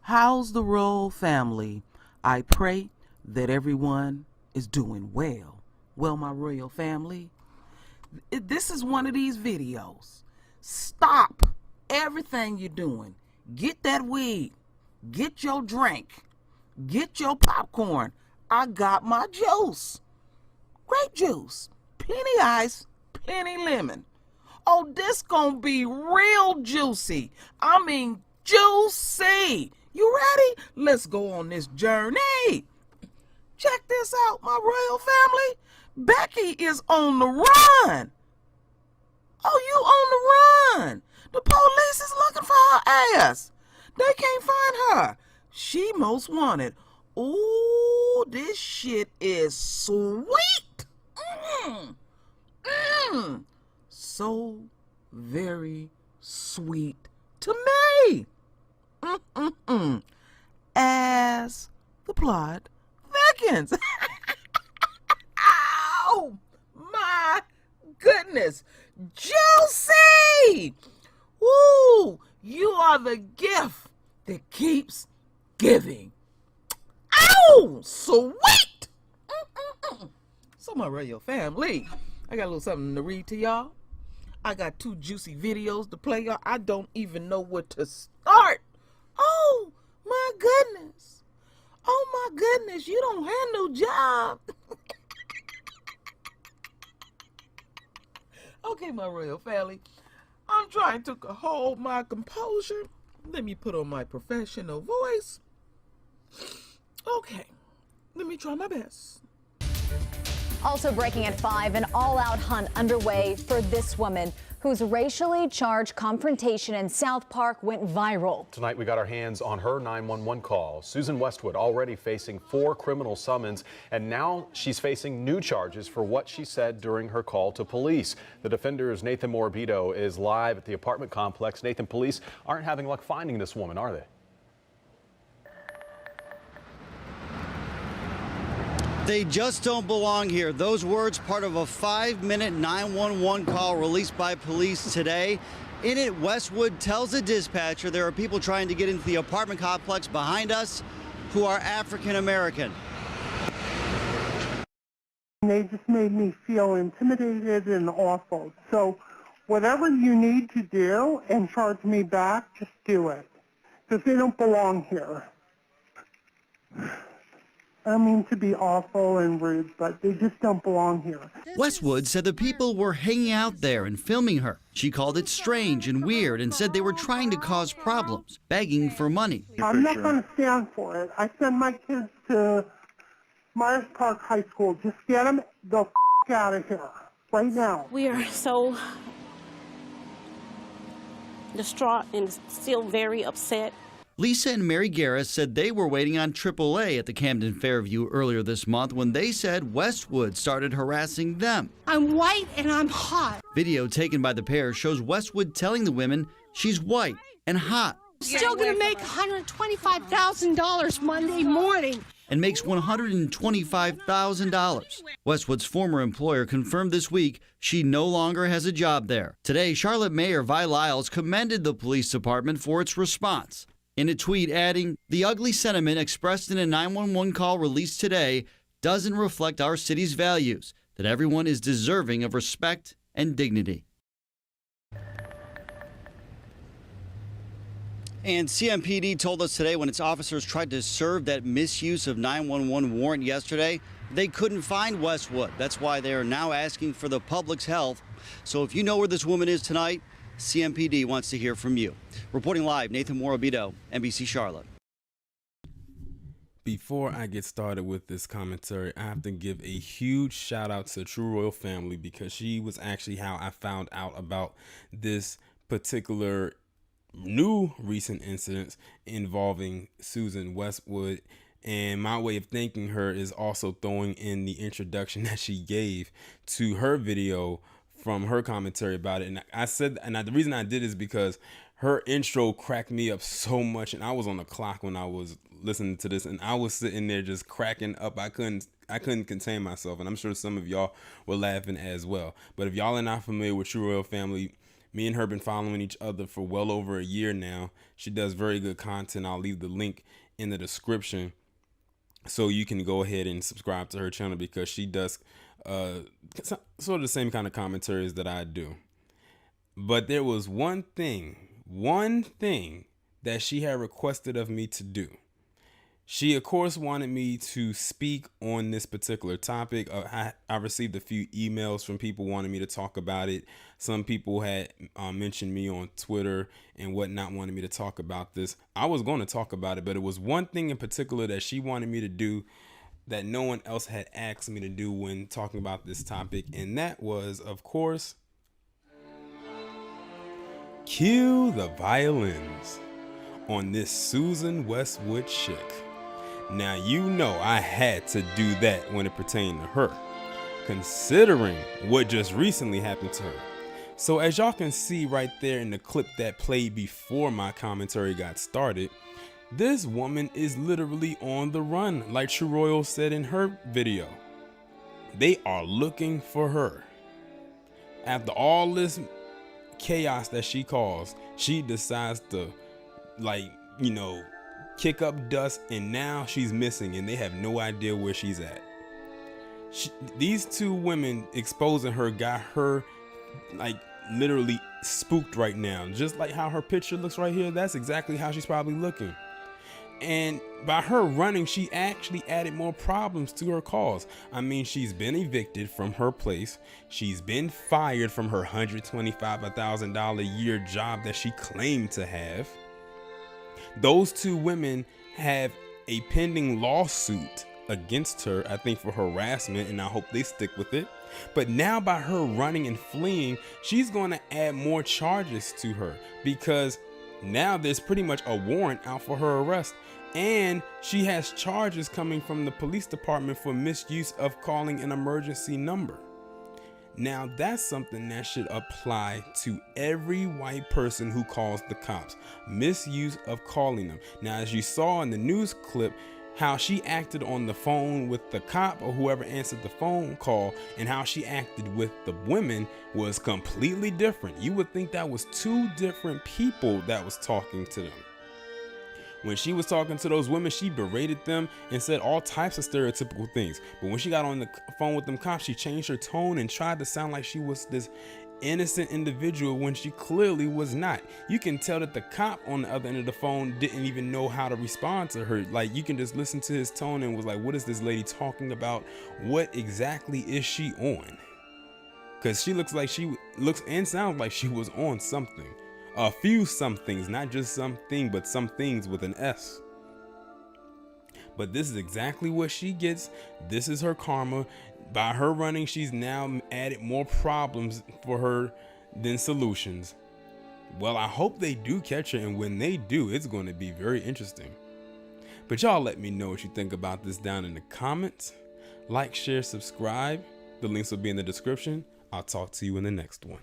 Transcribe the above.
How's the royal family? I pray that everyone is doing well. Well, my royal family, this is one of these videos. Stop everything you're doing. Get that weed. Get your drink. Get your popcorn. I got my juice. Grape juice. Penny ice. Penny lemon. Oh, this gonna be real juicy. I mean, juicy. You ready? Let's go on this journey. Check this out, my royal family. Becky is on the run. Oh, you on the run. The police is looking for her ass. They can't find her. She most wanted. Ooh, this shit is sweet. So very sweet to me. As the plot thickens. Oh my goodness. Juicy! Woo! You are the gift that keeps giving. Ow! Sweet! So my royal family, I got a little something to read to y'all. I got 2 juicy videos to play y'all. I don't even know where to start. Oh my goodness. Oh my goodness, you don't have no job. Okay, my royal family, I'm trying to hold my composure. Let me put on my professional voice. Okay, let me try my best. Also breaking at 5, an all-out hunt underway for this woman whose racially charged confrontation in South Park went viral. Tonight we got our hands on her 911 call. Susan Westwood already facing 4 criminal summons, and now she's facing new charges for what she said during her call to police. The Defender's Nathan Morabito is live at the apartment complex. Nathan, police aren't having luck finding this woman, are they? They just don't belong here. Those words part of a 5-minute 911 call released by police today. In it, Westwood tells the dispatcher there are people trying to get into the apartment complex behind us who are African American. They just made me feel intimidated and awful. So whatever you need to do and charge me back, just do it. Because they don't belong here. I don't mean to be awful and rude, but they just don't belong here. Westwood said the people were hanging out there and filming her. She called it strange and weird and said they were trying to cause problems, begging for money. I'm not going to stand for it. I send my kids to Myers Park High School. Just get them the out of here right now. We are so distraught and still very upset. Lisa and Mary Garris said they were waiting on AAA at the Camden Fairview earlier this month when they said Westwood started harassing them. I'm white and I'm hot. Video taken by the pair shows Westwood telling the women she's white and hot. Still gonna make $125,000 Monday morning. And makes $125,000. Westwood's former employer confirmed this week she no longer has a job there. Today, Charlotte Mayor Vi Lyles commended the police department for its response. In a tweet adding, "The ugly sentiment expressed in a 911 call released today doesn't reflect our city's values, that everyone is deserving of respect and dignity." And CMPD told us today when its officers tried to serve that misuse of 911 warrant yesterday, they couldn't find Westwood. That's why they are now asking for the public's help. So if you know where this woman is tonight, CMPD wants to hear from you. Reporting live, Nathan Morabito, NBC Charlotte. Before I get started with this commentary, I have to give a huge shout out to True Royal Family because she was actually how I found out about this particular new recent incidents involving Susan Westwood. And my way of thanking her is also throwing in the introduction that she gave to her video from her commentary about it. And I said, and the reason I did is because her intro cracked me up so much, and I was on the clock when I was listening to this, and I was sitting there just cracking up. I couldn't contain myself, and I'm sure some of y'all were laughing as well. But if y'all are not familiar with True Royal Family, Me and her been following each other for well over a year now. She does very good content. I'll leave the link in the description so you can go ahead and subscribe to her channel, because she does sort of the same kind of commentaries that I do. But there was one thing that she had requested of me to do. She, of course, wanted me to speak on this particular topic. I received a few emails from people wanting me to talk about it. Some people had mentioned me on Twitter and whatnot, wanted me to talk about this. I was going to talk about it, but it was one thing in particular that she wanted me to do that no one else had asked me to do when talking about this topic. And that was, of course, cue the violins on this Susan Westwood chick. Now, you know I had to do that when it pertained to her, considering what just recently happened to her. So as y'all can see right there in the clip that played before my commentary got started, this woman is literally on the run, like True Royal said in her video. They are looking for her. After all this chaos that she caused, she decides to, kick up dust, and now she's missing and they have no idea where she's at. These two women exposing her got her literally spooked right now. Just like how her picture looks right here, that's exactly how she's probably looking. And by her running, she actually added more problems to her cause. I mean, she's been evicted from her place. She's been fired from her $125,000 a year job that she claimed to have. Those two women have a pending lawsuit against her, I think, for harassment, and I hope they stick with it. But now by her running and fleeing, she's going to add more charges to her, because now there's pretty much a warrant out for her arrest. And she has charges coming from the police department for misuse of calling an emergency number. Now, that's something that should apply to every white person who calls the cops. Misuse of calling them. Now, as you saw in the news clip, how she acted on the phone with the cop or whoever answered the phone call, and how she acted with the women was completely different. You would think that was two different people that was talking to them. When she was talking to those women, she berated them and said all types of stereotypical things. But when she got on the phone with them cops, she changed her tone and tried to sound like she was this innocent individual when she clearly was not. You can tell that the cop on the other end of the phone didn't even know how to respond to her. Like, you can just listen to his tone and was like, what is this lady talking about? What exactly is she on? Because she looks and sounds like she was on something. A few somethings, not just something, but some things with an S. But this is exactly what she gets. This is her karma. By her running, she's now added more problems for her than solutions. Well, I hope they do catch her, and when they do, it's going to be very interesting. But y'all let me know what you think about this down in the comments. Like, share, subscribe. The links will be in the description. I'll talk to you in the next one.